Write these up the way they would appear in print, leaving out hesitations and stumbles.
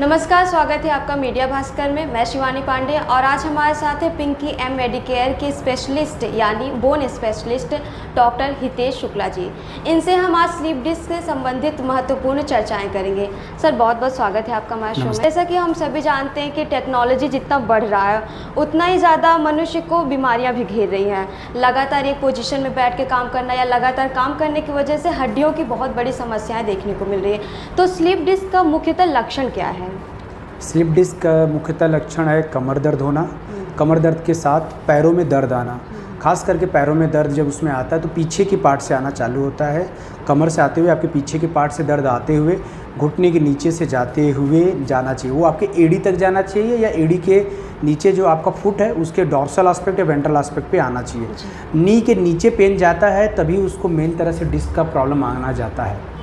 नमस्कार, स्वागत है आपका मीडिया भास्कर में। मैं शिवानी पांडे और आज हमारे साथ है पिंकी एम मेडिकेयर के स्पेशलिस्ट यानी bone specialist doctor Hitesh Shukla ji. इनसे हम आज स्लीप डिस्क से संबंधित महत्वपूर्ण चर्चाएं करेंगे। सर, बहुत बहुत स्वागत है आपका हमारे शो में। जैसा कि हम सभी जानते हैं कि टेक्नोलॉजी जितना बढ़ रहा है उतना ही ज़्यादा मनुष्य को बीमारियाँ भी घेर रही हैं। लगातार एक पोजिशन में बैठ के काम करना या लगातार काम करने की वजह से हड्डियों की बहुत बड़ी समस्याएँ देखने को मिल रही है। तो स्लीप डिस्क का मुख्यतः लक्षण क्या है? स्लिप डिस्क का मुख्यतः लक्षण है कमर दर्द होना, कमर दर्द के साथ पैरों में दर्द आना। खास करके पैरों में दर्द जब उसमें आता है तो पीछे की पार्ट से आना चालू होता है। कमर से आते हुए आपके पीछे के पार्ट से दर्द आते हुए घुटने के नीचे से जाते हुए जाना चाहिए। वो आपके एड़ी तक जाना चाहिए या एड़ी के नीचे जो आपका फुट है उसके डॉर्सल एस्पेक्ट या वेंट्रल एस्पेक्ट पे आना चाहिए। नी के नीचे पेन जाता है तभी उसको मेन तरह से डिस्क का प्रॉब्लम आना जाता है।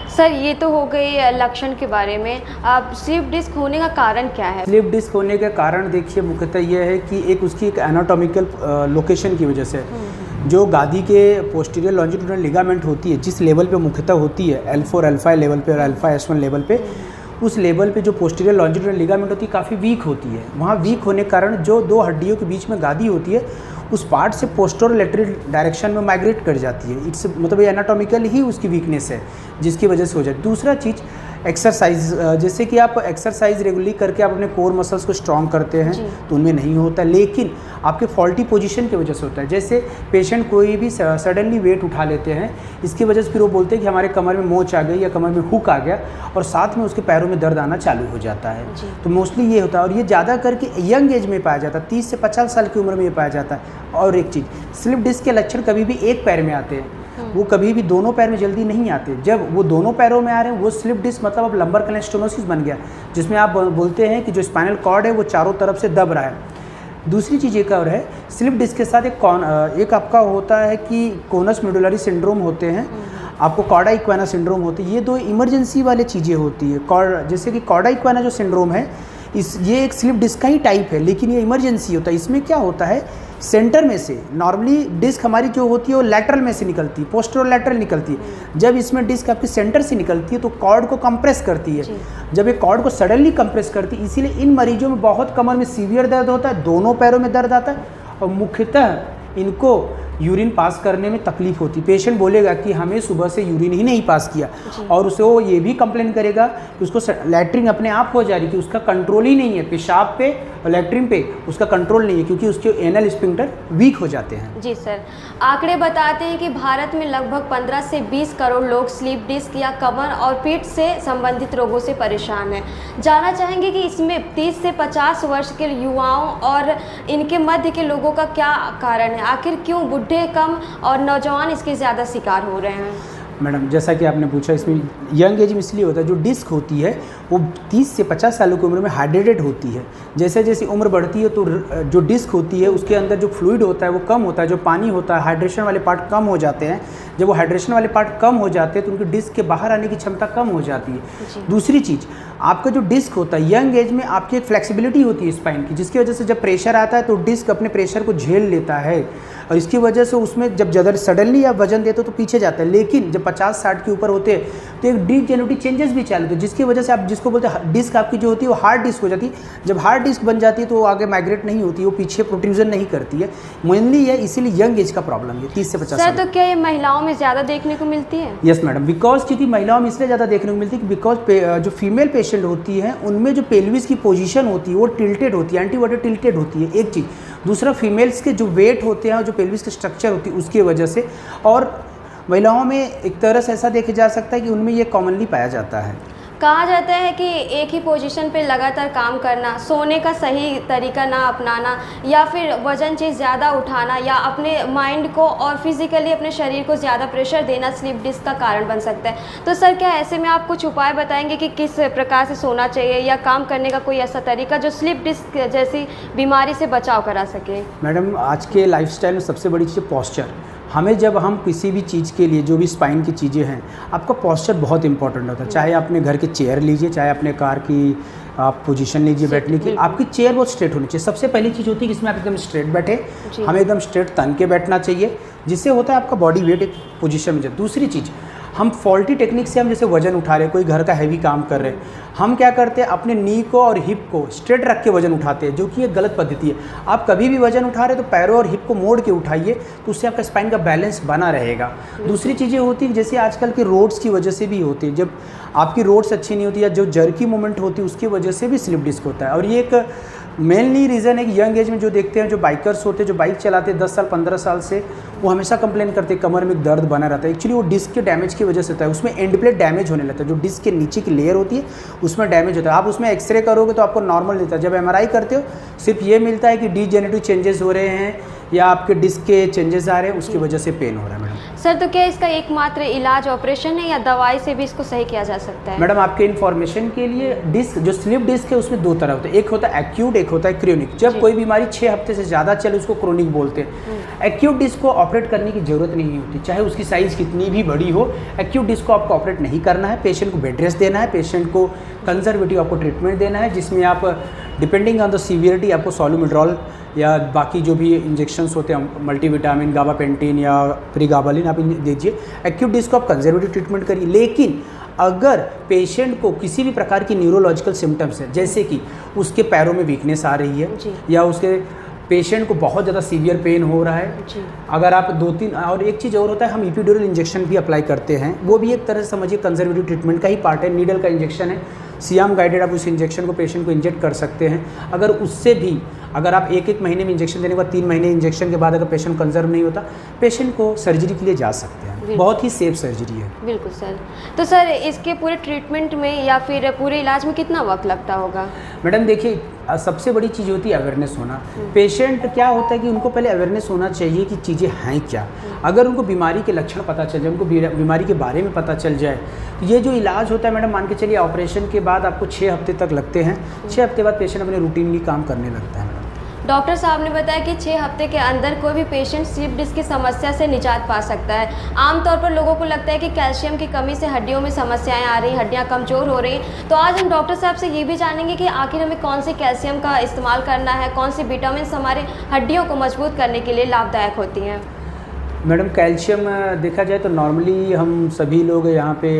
सर, ये तो हो गई लक्षण के बारे में। अब स्लीप डिस्क होने का कारण क्या है? स्लीप डिस्क होने का कारण देखिए मुख्यतः ये है कि एक एनाटॉमिकल लोकेशन की वजह से जो गादी के पोस्टीरियर लॉन्जिट्यूडिनल लिगामेंट होती है, जिस लेवल पे मुख्यतः होती है L4 L5 लेवल पे और अल्फा S1 लेवल पे, उस लेवल पे जो पोस्टीरियर लॉन्जिट्यूडिनल लिगामेंट होती है काफ़ी वीक होती है। वहाँ वीक होने के कारण जो दो हड्डियों के बीच में गादी होती है उस पार्ट से पोस्टीरियर लैटरल डायरेक्शन में माइग्रेट कर जाती है। इट्स मतलब ये एनाटॉमिकल ही उसकी वीकनेस है जिसकी वजह से हो जाए। दूसरा चीज़ एक्सरसाइज, जैसे कि आप एक्सरसाइज रेगुलरली करके आप अपने कोर मसल्स को स्ट्रॉन्ग करते हैं तो उनमें नहीं होता, लेकिन आपके फॉल्टी पोजीशन की वजह से होता है। जैसे पेशेंट कोई भी सडनली वेट उठा लेते हैं, इसकी वजह से फिर वो बोलते हैं कि हमारे कमर में मोच आ गई या कमर में हुक आ गया और साथ में उसके पैरों में दर्द आना चालू हो जाता है। तो मोस्टली ये होता है और ये ज़्यादा करके यंग एज में पाया जाता है, 30 से 50 साल की उम्र में ये पाया जाता है। और एक चीज़, स्लिप डिस्क के लक्षण कभी भी एक पैर में आते हैं, वो कभी भी दोनों पैर में जल्दी नहीं आते। जब वो दोनों पैरों में आ रहे हैं वो स्लिप डिस्क मतलब अब लंबर कैनाल स्टेनोसिस बन गया, जिसमें आप बोलते हैं कि जो स्पाइनल कॉर्ड है वो चारों तरफ से दब रहा है। दूसरी चीज़ एक और है, स्लिप डिस्क के साथ एक आपका होता है कि कोनस मेडुलरी सिंड्रोम होते हैं, आपको कॉर्डा इक्वाना सिंड्रोम होती है। ये दो इमरजेंसी वाले चीज़ें होती है। जैसे कि कॉर्डा इक्वाना जो सिंड्रोम है ये एक स्लिप डिस्क का ही टाइप है, लेकिन ये इमरजेंसी होता है। इसमें क्या होता है, सेंटर में से नॉर्मली डिस्क हमारी जो होती है वो लैटरल में से निकलती है, पोस्टीरियर लैटरल निकलती है। जब इसमें डिस्क आपकी सेंटर से निकलती है तो कॉर्ड को कंप्रेस करती है। जब ये कॉर्ड को सडनली कंप्रेस करती है, इसीलिए इन मरीजों में बहुत कमर में सीवियर दर्द होता है, दोनों पैरों में दर्द आता है और मुख्यतः इनको यूरिन पास करने में तकलीफ होती है। पेशेंट बोलेगा कि हमें सुबह से यूरिन ही नहीं पास किया और उसे वो ये भी कंप्लेन करेगा कि उसको लैट्रिन अपने आप हो जा रही है, कि उसका कंट्रोल ही नहीं है, पेशाब पे और लैट्रिन पे उसका कंट्रोल नहीं है क्योंकि उसके एनल स्फिंक्टर वीक हो जाते हैं। जी सर, आंकड़े बताते हैं कि भारत में लगभग 15 से 20 करोड़ लोग स्लीप डिस्क या कमर और पीठ से संबंधित रोगों से परेशान हैं। जानना चाहेंगे कि इसमें 30 से 50 वर्ष के युवाओं और इनके मध्य के लोगों का क्या कारण है? आखिर क्यों बुढ़े कम और नौजवान इसके ज़्यादा शिकार हो रहे हैं? मैडम, जैसा कि आपने पूछा, इसमें यंग एज में इसलिए होता है, जो डिस्क होती है वो 30 से 50 सालों की उम्र में हाइड्रेटेड होती है। जैसे जैसे उम्र बढ़ती है तो जो डिस्क होती है उसके अंदर जो फ्लूइड होता है वो कम होता है, जो पानी होता है, हाइड्रेशन वाले पार्ट कम हो जाते हैं। जब वो हाइड्रेशन वाले पार्ट कम हो जाते हैं तो उनकी डिस्क के बाहर आने की क्षमता कम हो जाती है। दूसरी चीज़, आपका जो डिस्क होता है यंग एज में आपकी एक फ्लेक्सिबिलिटी होती है स्पाइन की, जिसकी वजह से जब प्रेशर आता है तो डिस्क अपने प्रेशर को झेल लेता है और इसकी वजह से उसमें जब ज़्यादा सडनली आप वजन देते हो तो पीछे जाता है। लेकिन जब 50-60 के ऊपर होते हैं तो एक डीजेनरेटिव चेंजेस भी चालू होते हैं, जिसकी वजह से आप जिसको बोलते हैं डिस्क आपकी जो होती है वो हार्ड डिस्क हो जाती है। जब हार्ड डिस्क बन जाती है तो वो आगे माइग्रेट नहीं होती है, वो पीछे प्रोट्रूजन नहीं करती है। मेनली ये इसीलिए यंग एज का प्रॉब्लम है, 30 से 50 साल। तो क्या ये महिलाओं में ज़्यादा देखने को मिलती है? यस मैडम, बिकॉज क्योंकि महिलाओं में इसलिए ज़्यादा देखने को मिलती है कि बिकॉज जो फीमेल पेशेंट होती हैं उनमें जो पेल्विस की पोजीशन होती है वो टिल्टेड होती है, एंटीवर्टर टिल्टेड होती है, एक चीज़। दूसरा, फीमेल्स के जो वेट होते हैं और जो पेल्विस के स्ट्रक्चर होती है उसकी वजह से। और महिलाओं में एक तरह से ऐसा देखा जा सकता है कि उनमें ये कॉमनली पाया जाता है। कहा जाता है कि एक ही पोजीशन पे लगातार काम करना, सोने का सही तरीका ना अपनाना या फिर वजन चीज़ ज़्यादा उठाना या अपने माइंड को और फिजिकली अपने शरीर को ज़्यादा प्रेशर देना स्लीप डिस्क का कारण बन सकता है। तो सर, क्या ऐसे में आप कुछ उपाय बताएंगे कि किस प्रकार से सोना चाहिए या काम करने का कोई ऐसा तरीका जो स्लीप डिस्क जैसी बीमारी से बचाव करा सके? मैडम, आज के लाइफस्टाइल में सबसे बड़ी चीज़ पॉस्चर। हमें जब हम किसी भी चीज़ के लिए जो भी स्पाइन की चीज़ें हैं, आपका पॉस्चर बहुत इंपॉर्टेंट होता है। चाहे अपने घर के चेयर लीजिए, चाहे अपने कार की आप पोजीशन लीजिए बैठने की, आपकी चेयर बहुत स्ट्रेट होनी चाहिए। सबसे पहली चीज़ होती है कि इसमें आप एकदम स्ट्रेट बैठे, हमें एकदम स्ट्रेट तन के बैठना चाहिए, जिससे होता है आपका बॉडी वेट एक पोजीशन में जाए। दूसरी चीज़, हम फॉल्टी टेक्निक से हम जैसे वजन उठा रहे हैं, कोई घर का हैवी काम कर रहे हैं, हम क्या करते हैं अपने नी को और हिप को स्ट्रेट रख के वजन उठाते हैं, जो कि एक गलत पद्धति है। आप कभी भी वजन उठा रहे हैं तो पैरों और हिप को मोड़ के उठाइए, तो उससे आपका स्पाइन का बैलेंस बना रहेगा। दूसरी चीज़ें होती है जैसे आजकल के रोड्स की वजह से भी होती है, जब आपकी रोड्स अच्छी नहीं होती या जो जर्की मूवमेंट होती है उसकी वजह से भी स्लिप डिस्क होता है। और ये एक मेनली रीज़न है कि यंग एज में जो देखते हैं, जो बाइकर्स होते हैं, जो बाइक चलाते हैं 10 साल 15 साल से, वो हमेशा कंप्लेन करते हैं कमर में दर्द बना रहता है। एक्चुअली वो डिस्क के डैमेज की वजह से होता है, उसमें एंड प्लेट डैमेज होने लगता है, जो डिस्क के नीचे की लेयर होती है उसमें डैमेज होता है। आप उसमें एक्सरे करोगे तो आपको नॉर्मल मिलता है, जब MRI करते हो सिर्फ ये मिलता है कि डीजेनरेटिव चेंजेस हो रहे हैं या आपके डिस्क के चेंजेस आ रहे हैं, उसकी वजह से पेन हो रहा है। मैडम सर, तो क्या इसका एकमात्र इलाज ऑपरेशन है या दवाई से भी इसको सही किया जा सकता है? मैडम आपके इन्फॉर्मेशन के लिए, डिस्क जो स्लिप डिस्क है उसमें 2 तरह होते हैं, एक होता है एक्यूट, एक होता है क्रोनिक। जब कोई बीमारी 6 हफ्ते से ज़्यादा चले उसको क्रोनिक बोलते हैं। एक्यूट डिस्क को ऑपरेट करने की ज़रूरत नहीं होती, चाहे उसकी साइज़ कितनी भी बड़ी हो। एक्यूट डिस्क को आपको ऑपरेट नहीं करना है, पेशेंट को बेड रेस्ट देना है, पेशेंट को कंजर्वेटिव आपको ट्रीटमेंट देना है, जिसमें आप डिपेंडिंग ऑन द सीवियरिटी आपको सॉल्यूमेड्रॉल या बाकी जो भी इंजेक्शंस होते हैं, मल्टीविटामिन, गाबापेंटिन या प्रीगाबालिन आप दीजिए। एक्यूट डिस्क को आप कंजर्वेटिव ट्रीटमेंट करिए। लेकिन अगर पेशेंट को किसी भी प्रकार की न्यूरोलॉजिकल सिम्टम्स है, जैसे कि उसके पैरों में वीकनेस आ रही है या उसके पेशेंट को बहुत ज़्यादा सीवियर पेन हो रहा है, अगर आप 2-3 और एक चीज़ और होता है, हम एपिड्यूरल इंजेक्शन भी अप्लाई करते हैं, वो भी एक तरह से समझिए कंजर्वेटिव ट्रीटमेंट का ही पार्ट है। नीडल का इंजेक्शन है, सियाम गाइडेड आप उस इंजेक्शन को पेशेंट को इंजेक्ट कर सकते हैं। अगर उससे भी अगर आप 1-1 महीने में इंजेक्शन देने के बाद 3 महीने इंजेक्शन के बाद अगर पेशेंट कंजर्व नहीं होता, पेशेंट को सर्जरी के लिए जा सकते हैं। बहुत ही सेफ सर्जरी है। बिल्कुल सर। तो सर, इसके पूरे ट्रीटमेंट में या फिर पूरे इलाज में कितना वक्त लगता होगा? मैडम देखिए, सबसे बड़ी चीज़ होती है अवेयरनेस होना। पेशेंट क्या होता है कि उनको पहले अवेयरनेस होना चाहिए कि चीज़ें हैं क्या। अगर उनको बीमारी के लक्षण पता चल जाए, उनको बीमारी के बारे में पता चल जाए, तो ये जो इलाज होता है मैडम, मान के चलिए ऑपरेशन के बाद आपको 6 हफ्ते तक लगते हैं। 6 हफ्ते बाद पेशेंट अपने रूटीनली काम करने लगता है। डॉक्टर साहब ने बताया कि 6 हफ्ते के अंदर कोई भी पेशेंट स्लिप डिस्क की समस्या से निजात पा सकता है। आमतौर पर लोगों को लगता है कि कैल्शियम की कमी से हड्डियों में समस्याएं आ रही, हड्डियां कमज़ोर हो रही। तो आज हम डॉक्टर साहब से ये भी जानेंगे कि आखिर हमें कौन से कैल्शियम का इस्तेमाल करना है, कौन सी विटामिन हमारे हड्डियों को मजबूत करने के लिए लाभदायक होती हैं। मैडम कैल्शियम देखा जाए तो नॉर्मली हम सभी लोग यहाँ पे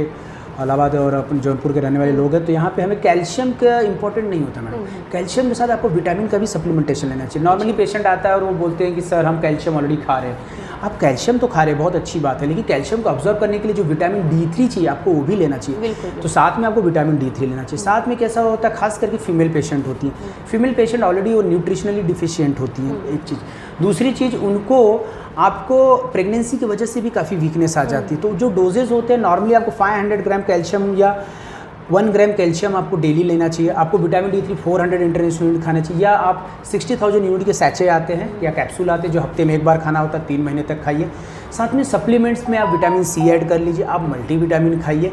इलाहाबाद और अपन जौनपुर के रहने वाले लोग हैं, तो यहाँ पे हमें कैल्शियम का इंपॉर्टेंट नहीं होता मैडम। कैल्शियम के साथ आपको विटामिन का भी सप्लीमेंटेशन लेना चाहिए। नॉर्मली पेशेंट आता है और वो बोलते हैं कि सर हम कैल्शियम ऑलरेडी खा रहे हैं। आप कैल्शियम तो खा रहे हैं, बहुत अच्छी बात है, लेकिन कैल्शियम को ऑब्जर्व करने के लिए जो विटामिन D3 चाहिए आपको वो भी लेना चाहिए। तो साथ में आपको विटामिन D3 लेना चाहिए। साथ में कैसा होता है, खास करके फीमेल पेशेंट होती हैं, फीमेल पेशेंट ऑलरेडी वो न्यूट्रिशनली डिफिशियंट होती हैं, एक चीज़। दूसरी चीज़, उनको आपको प्रेगनेंसी की वजह से भी काफ़ी वीकनेस आ जाती है। तो जो डोजेज होते हैं नॉर्मली आपको 500 ग्राम कैल्शियम या 1 ग्राम कैल्शियम आपको डेली लेना चाहिए। आपको विटामिन D3 400 इंटरनेशनल यूनिट खाना चाहिए, या आप 60,000 यूनिट के सैचे आते हैं या कैप्सूल आते हैं जो हफ्ते में एक बार खाना होता है, 3 महीने तक खाइए। साथ में सप्लीमेंट्स में आप विटामिन C ऐड कर लीजिए, आप मल्टीविटामिन खाइए।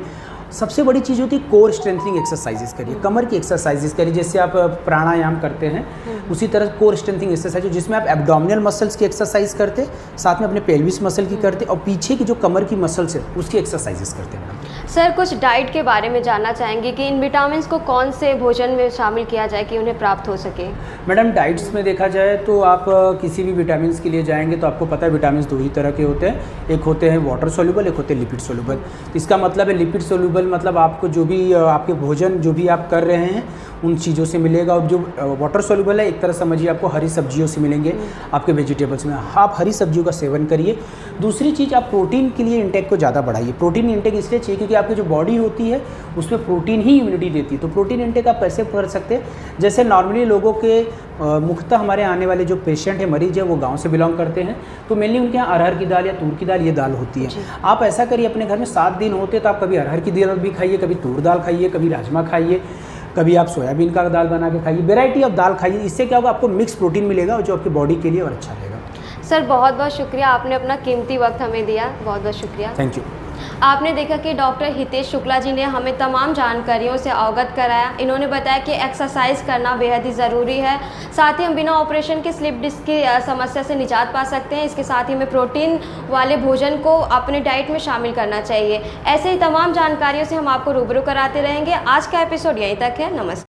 सबसे बड़ी चीज़ होती है कोर स्ट्रेंथनिंग एक्सरसाइजेस करिए, कमर की एक्सरसाइजेस करिए, जैसे आप प्राणायाम करते हैं उसी तरह कोर स्ट्रेंथनिंग एक्सरसाइज जिसमें आप एब्डोमिनल मसल्स की एक्सरसाइज करते, साथ में अपने पेल्विस मसल की करते और पीछे की जो कमर की मसल्स है उसकी एक्सरसाइजेस करते हैं। सर, कुछ डाइट के बारे में जानना चाहेंगे कि इन विटामिन को कौन से भोजन में शामिल किया जाए कि उन्हें प्राप्त हो सके? मैडम डाइट्स में देखा जाए तो आप किसी भी विटामिन के लिए जाएंगे तो आपको पता है विटामिन 2 ही तरह के होते हैं, एक होते हैं वाटर सोल्यूबल, एक होते हैं लिपिड सोल्यूबल। इसका मतलब है लिपिड सोल्यूबल मतलब आपको जो भी आपके भोजन जो भी आप कर रहे हैं उन चीज़ों से मिलेगा, और जो वाटर सोल्यूबल है एक तरह समझिए आपको हरी सब्जियों से मिलेंगे, आपके वेजिटेबल्स में। आप हरी सब्जियों का सेवन करिए। दूसरी चीज़, आप प्रोटीन के लिए इंटेक को ज़्यादा बढ़ाइए। प्रोटीन इंटेक इसलिए चाहिए क्योंकि आपकी जो बॉडी होती है उसमें प्रोटीन ही इम्यूनिटी देती है। तो प्रोटीन इंटेक आप कैसे कर सकते हैं, जैसे नॉर्मली लोगों के मुख्यतः हमारे आने वाले जो पेशेंट है, मरीज है, वो गाँव से बिलोंग करते हैं, तो मेनली उनके यहाँ अरहर की दाल या तूर की दाल ये दाल होती है। आप ऐसा करिए, अपने घर में 7 दिन होते तो आप कभी अरहर की दाल भी खाइए, कभी तूर दाल खाइए, कभी राजमा खाइए, कभी आप सोयाबीन का दाल बना के खाइए, वेराइटी ऑफ दाल खाइए। इससे क्या होगा, आपको मिक्स प्रोटीन मिलेगा जो आपकी बॉडी के लिए और अच्छा रहेगा। सर, बहुत बहुत शुक्रिया, आपने अपना कीमती वक्त हमें दिया, बहुत बहुत शुक्रिया। Thank you. आपने देखा कि डॉक्टर हितेश शुक्ला जी ने हमें तमाम जानकारियों से अवगत कराया। इन्होंने बताया कि एक्सरसाइज करना बेहद ही ज़रूरी है, साथ ही हम बिना ऑपरेशन के स्लिप डिस्क की समस्या से निजात पा सकते हैं। इसके साथ ही हमें प्रोटीन वाले भोजन को अपने डाइट में शामिल करना चाहिए। ऐसे ही तमाम जानकारियों से हम आपको रूबरू कराते रहेंगे। आज का एपिसोड यहीं तक है। नमस्कार।